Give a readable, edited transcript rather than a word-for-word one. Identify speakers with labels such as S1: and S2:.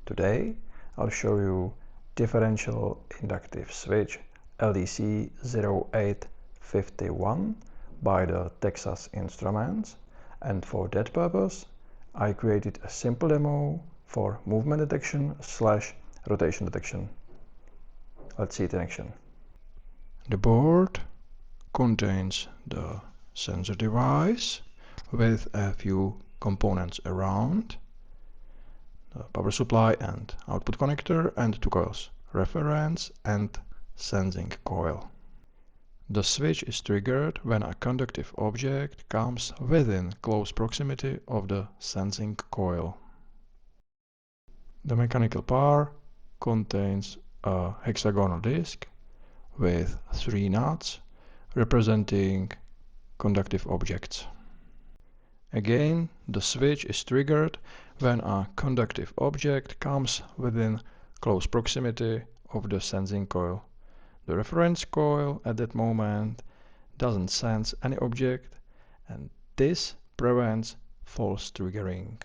S1: Today I'll show you differential inductive switch LDC0851 by the Texas Instruments, and for that purpose I created a simple demo for movement detection / rotation detection. Let's see it in action. The board contains the sensor device with a few components around, the power supply and output connector, and two coils, reference and sensing coil. The switch is triggered when a conductive object comes within close proximity of the sensing coil. The mechanical bar contains a hexagonal disc with 3 nuts representing conductive objects. Again, the switch is triggered when a conductive object comes within close proximity of the sensing coil. The reference coil at that moment doesn't sense any object, and this prevents false triggering.